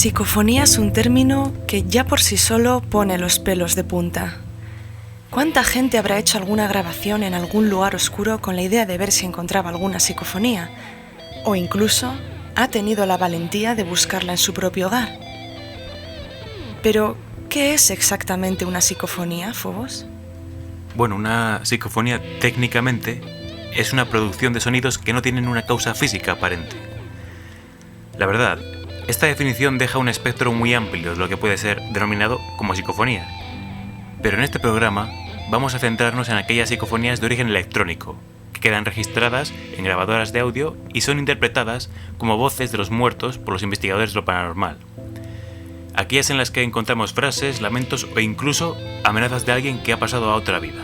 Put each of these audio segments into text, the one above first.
Psicofonía es un término que ya por sí solo pone los pelos de punta. ¿Cuánta gente habrá hecho alguna grabación en algún lugar oscuro con la idea de ver si encontraba alguna psicofonía? O incluso ha tenido la valentía de buscarla en su propio hogar. Pero, ¿qué es exactamente una psicofonía, Fobos? Bueno, una psicofonía técnicamente es una producción de sonidos que no tienen una causa física aparente. La verdad, esta definición deja un espectro muy amplio de lo que puede ser denominado como psicofonía. Pero en este programa vamos a centrarnos en aquellas psicofonías de origen electrónico, que quedan registradas en grabadoras de audio y son interpretadas como voces de los muertos por los investigadores de lo paranormal. Aquellas en las que encontramos frases, lamentos o incluso amenazas de alguien que ha pasado a otra vida.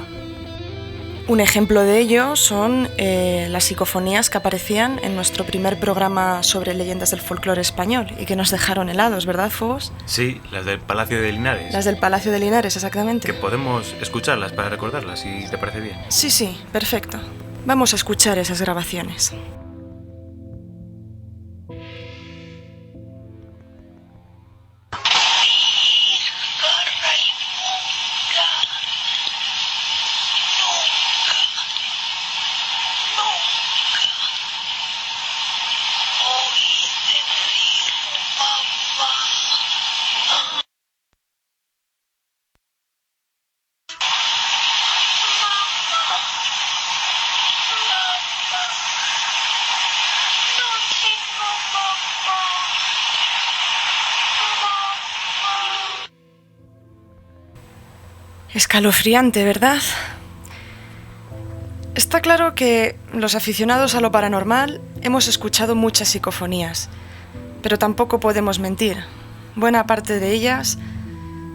Un ejemplo de ello son las psicofonías que aparecían en nuestro primer programa sobre leyendas del folclore español y que nos dejaron helados, ¿verdad, Fobos? Sí, las del Palacio de Linares. Las del Palacio de Linares, exactamente. Que podemos escucharlas para recordarlas, si te parece bien. Sí, perfecto. Vamos a escuchar esas grabaciones. Escalofriante, ¿verdad? Está claro que los aficionados a lo paranormal hemos escuchado muchas psicofonías, pero tampoco podemos mentir. Buena parte de ellas,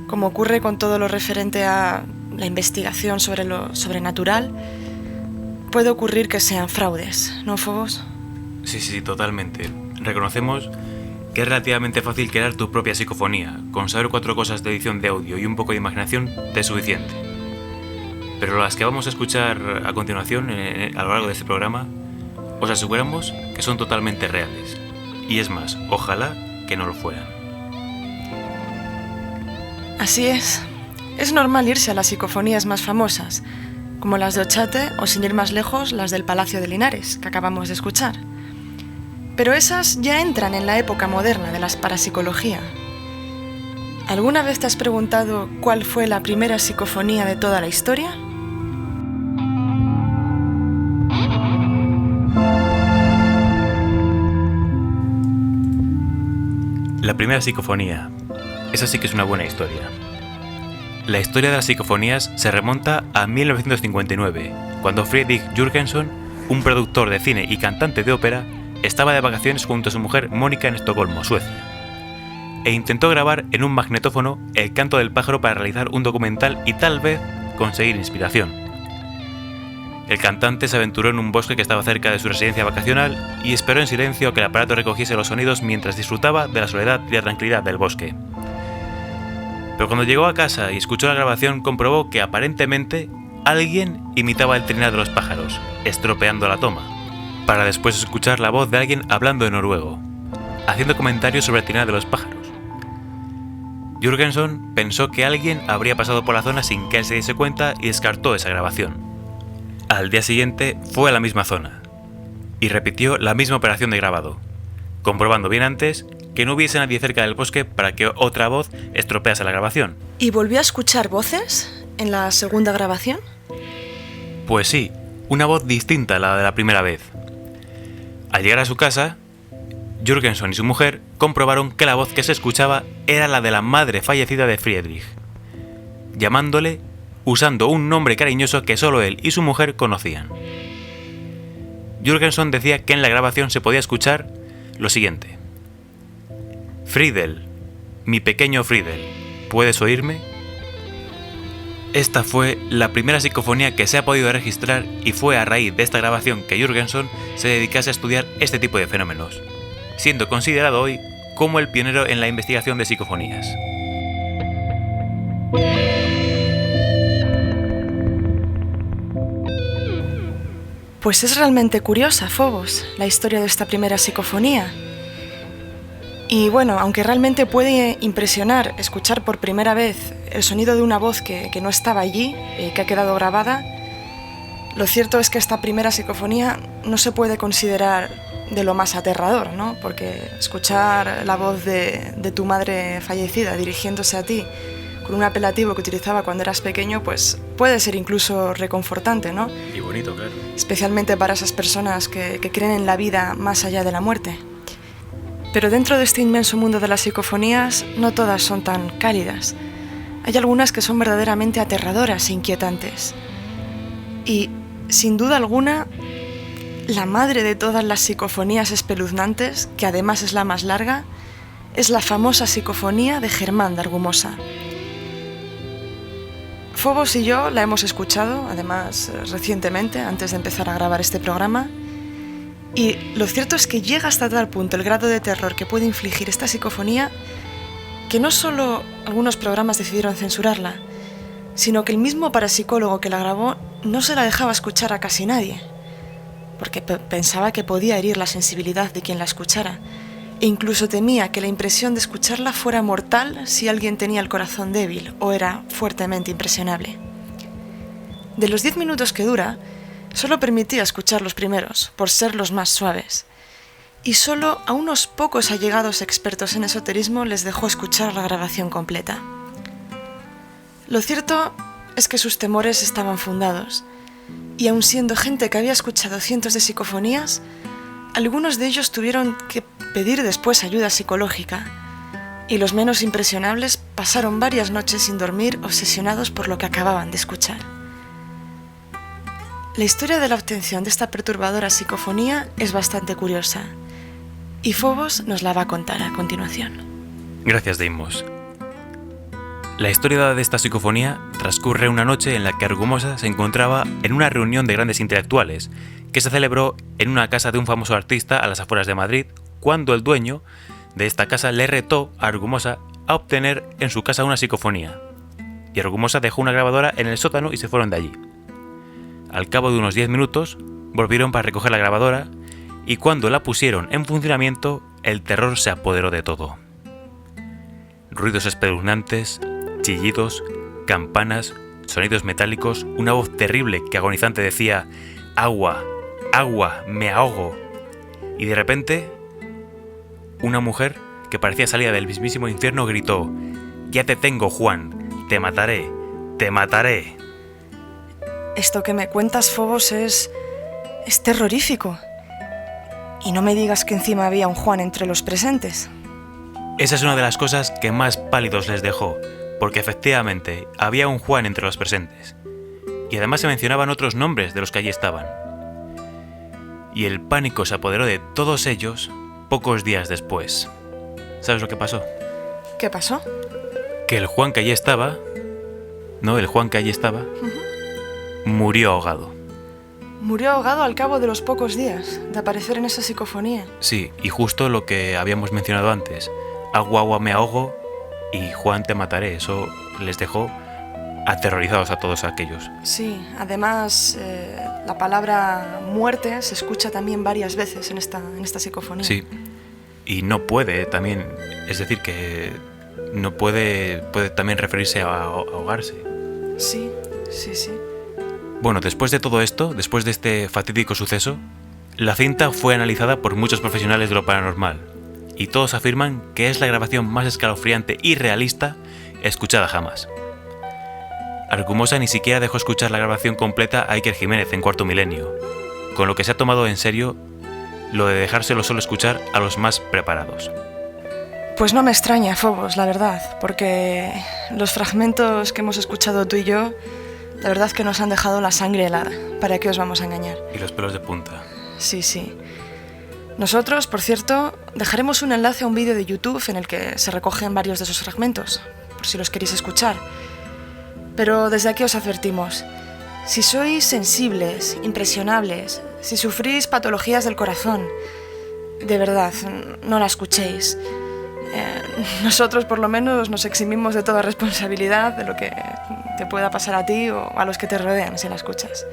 como ocurre con todo lo referente a la investigación sobre lo sobrenatural, puede ocurrir que sean fraudes, ¿no, Fobos? Sí, totalmente. Reconocemos que es relativamente fácil crear tu propia psicofonía. Con saber 4 cosas de edición de audio y un poco de imaginación te es suficiente. Pero las que vamos a escuchar a continuación, a lo largo de este programa, os aseguramos que son totalmente reales. Y es más, ojalá que no lo fueran. Así es. Es normal irse a las psicofonías más famosas, como las de Ochate o, sin ir más lejos, las del Palacio de Linares, que acabamos de escuchar. Pero esas ya entran en la época moderna de la parapsicología. ¿Alguna vez te has preguntado cuál fue la primera psicofonía de toda la historia? La primera psicofonía. Esa sí que es una buena historia. La historia de las psicofonías se remonta a 1959, cuando Fredrik Jürgenson, un productor de cine y cantante de ópera, estaba de vacaciones junto a su mujer Mónica en Estocolmo, Suecia, e intentó grabar en un magnetófono el canto del pájaro para realizar un documental y tal vez conseguir inspiración. El cantante se aventuró en un bosque que estaba cerca de su residencia vacacional y esperó en silencio a que el aparato recogiese los sonidos mientras disfrutaba de la soledad y la tranquilidad del bosque. Pero cuando llegó a casa y escuchó la grabación, comprobó que aparentemente alguien imitaba el trinar de los pájaros, estropeando la toma, para después escuchar la voz de alguien hablando en noruego, haciendo comentarios sobre el trinar de los pájaros. Jürgenson pensó que alguien habría pasado por la zona sin que él se diese cuenta y descartó esa grabación. Al día siguiente fue a la misma zona y repitió la misma operación de grabado, comprobando bien antes que no hubiese nadie cerca del bosque para que otra voz estropease la grabación. ¿Y volvió a escuchar voces en la segunda grabación? Pues sí, una voz distinta a la de la primera vez. Al llegar a su casa, Jürgenson y su mujer comprobaron que la voz que se escuchaba era la de la madre fallecida de Friedrich, llamándole usando un nombre cariñoso que solo él y su mujer conocían. Jürgenson decía que en la grabación se podía escuchar lo siguiente: Friedel, mi pequeño Friedel, ¿puedes oírme? Esta fue la primera psicofonía que se ha podido registrar y fue a raíz de esta grabación que Jürgenson se dedicase a estudiar este tipo de fenómenos, siendo considerado hoy como el pionero en la investigación de psicofonías. Pues es realmente curiosa, Fobos, la historia de esta primera psicofonía. Y bueno, aunque realmente puede impresionar escuchar por primera vez el sonido de una voz que no estaba allí, que ha quedado grabada, lo cierto es que esta primera psicofonía no se puede considerar de lo más aterrador, ¿no? Porque escuchar la voz de tu madre fallecida dirigiéndose a ti con un apelativo que utilizaba cuando eras pequeño, pues puede ser incluso reconfortante, ¿no? Y bonito, claro. Especialmente para esas personas que creen en la vida más allá de la muerte. Pero dentro de este inmenso mundo de las psicofonías, no todas son tan cálidas. Hay algunas que son verdaderamente aterradoras e inquietantes. Y, sin duda alguna, la madre de todas las psicofonías espeluznantes, que además es la más larga, es la famosa psicofonía de Germán de Argumosa. Fobos y yo la hemos escuchado, además, recientemente, antes de empezar a grabar este programa, y lo cierto es que llega hasta tal punto el grado de terror que puede infligir esta psicofonía que no solo algunos programas decidieron censurarla, sino que el mismo parapsicólogo que la grabó no se la dejaba escuchar a casi nadie, porque pensaba que podía herir la sensibilidad de quien la escuchara, e incluso temía que la impresión de escucharla fuera mortal si alguien tenía el corazón débil o era fuertemente impresionable. De los 10 minutos que dura, solo permitía escuchar los primeros, por ser los más suaves, y solo a unos pocos allegados expertos en esoterismo les dejó escuchar la grabación completa. Lo cierto es que sus temores estaban fundados, y aun siendo gente que había escuchado cientos de psicofonías, algunos de ellos tuvieron que pedir después ayuda psicológica, y los menos impresionables pasaron varias noches sin dormir obsesionados por lo que acababan de escuchar. La historia de la obtención de esta perturbadora psicofonía es bastante curiosa, y Fobos nos la va a contar a continuación. Gracias, Deimos. La historia de esta psicofonía transcurre una noche en la que Argumosa se encontraba en una reunión de grandes intelectuales que se celebró en una casa de un famoso artista a las afueras de Madrid, cuando el dueño de esta casa le retó a Argumosa a obtener en su casa una psicofonía, y Argumosa dejó una grabadora en el sótano y se fueron de allí. Al cabo de unos 10 minutos, volvieron para recoger la grabadora, y cuando la pusieron en funcionamiento, el terror se apoderó de todo. Ruidos espeluznantes, chillidos, campanas, sonidos metálicos, una voz terrible que agonizante decía «Agua, agua, me ahogo». Y de repente, una mujer que parecía salida del mismísimo infierno gritó «Ya te tengo, Juan, te mataré, te mataré». Esto que me cuentas, Fobos, es terrorífico. Y no me digas que encima había un Juan entre los presentes. Esa es una de las cosas que más pálidos les dejó, porque efectivamente había un Juan entre los presentes. Y además se mencionaban otros nombres de los que allí estaban. Y el pánico se apoderó de todos ellos pocos días después. ¿Sabes lo que pasó? ¿Qué pasó? Que el Juan que allí estaba... murió ahogado. Murió ahogado al cabo de los pocos días de aparecer en esa psicofonía. Sí, y justo lo que habíamos mencionado antes. Agua, agua, me ahogo y Juan, te mataré. Eso les dejó aterrorizados a todos aquellos. Sí, además la palabra muerte se escucha también varias veces en esta psicofonía. Sí, y no puede también, es decir, que no puede también referirse a ahogarse. Sí. Bueno, después de todo esto, después de este fatídico suceso, la cinta fue analizada por muchos profesionales de lo paranormal, y todos afirman que es la grabación más escalofriante y realista escuchada jamás. Argumosa ni siquiera dejó escuchar la grabación completa a Iker Jiménez en Cuarto Milenio, con lo que se ha tomado en serio lo de dejárselo solo escuchar a los más preparados. Pues no me extraña, Fobos, la verdad, porque los fragmentos que hemos escuchado tú y yo, la verdad que nos han dejado la sangre helada. ¿Para qué os vamos a engañar? Y los pelos de punta. Sí. Nosotros, por cierto, dejaremos un enlace a un vídeo de YouTube en el que se recogen varios de esos fragmentos, por si los queréis escuchar. Pero desde aquí os advertimos, si sois sensibles, impresionables, si sufrís patologías del corazón, de verdad, no la escuchéis. Nosotros por lo menos nos eximimos de toda responsabilidad de lo que te pueda pasar a ti o a los que te rodean si la escuchas.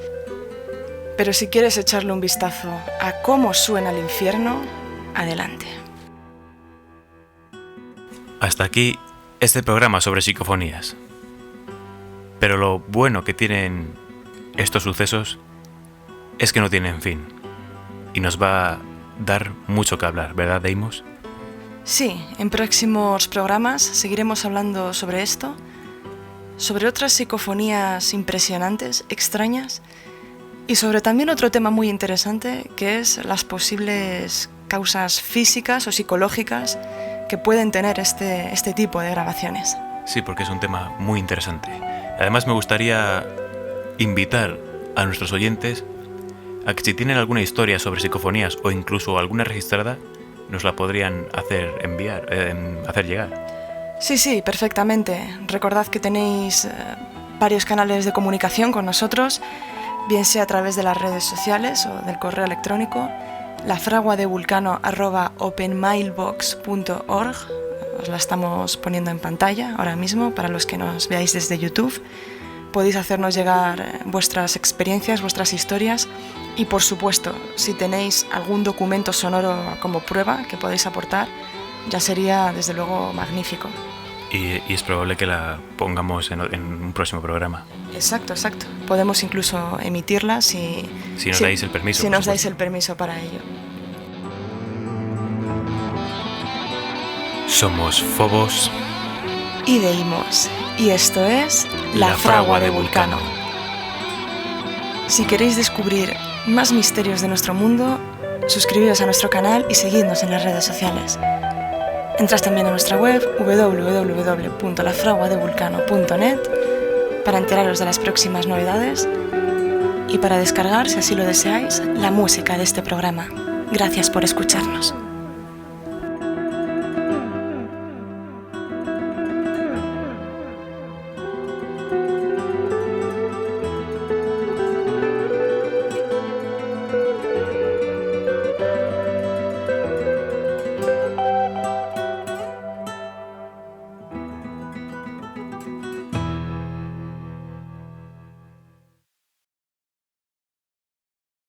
Pero si quieres echarle un vistazo a cómo suena el infierno, adelante. Hasta aquí este programa sobre psicofonías. Pero lo bueno que tienen estos sucesos es que no tienen fin. Y nos va a dar mucho que hablar, ¿verdad, Deimos? Sí, en próximos programas seguiremos hablando sobre esto, sobre otras psicofonías impresionantes, extrañas, y sobre también otro tema muy interesante, que es las posibles causas físicas o psicológicas que pueden tener este tipo de grabaciones. Sí, porque es un tema muy interesante. Además, me gustaría invitar a nuestros oyentes a que si tienen alguna historia sobre psicofonías o incluso alguna registrada, nos la podrían hacer llegar. Sí, perfectamente. Recordad que tenéis varios canales de comunicación con nosotros, bien sea a través de las redes sociales o del correo electrónico, lafraguadevulcano@openmailbox.org. Os la estamos poniendo en pantalla ahora mismo para los que nos veáis desde YouTube. Podéis hacernos llegar vuestras experiencias, vuestras historias y, por supuesto, si tenéis algún documento sonoro como prueba que podéis aportar, ya sería, desde luego, magnífico. Y es probable que la pongamos en un próximo programa. Exacto. Podemos incluso emitirla si nos dais el permiso. Si nos dais el permiso para ello. Somos Phobos y Deimos, y esto es La Fragua de Vulcano. Si queréis descubrir más misterios de nuestro mundo, suscribíos a nuestro canal y seguidnos en las redes sociales. Entrad también a nuestra web www.lafraguadevulcano.net para enteraros de las próximas novedades y para descargar, si así lo deseáis, la música de este programa. Gracias por escucharnos.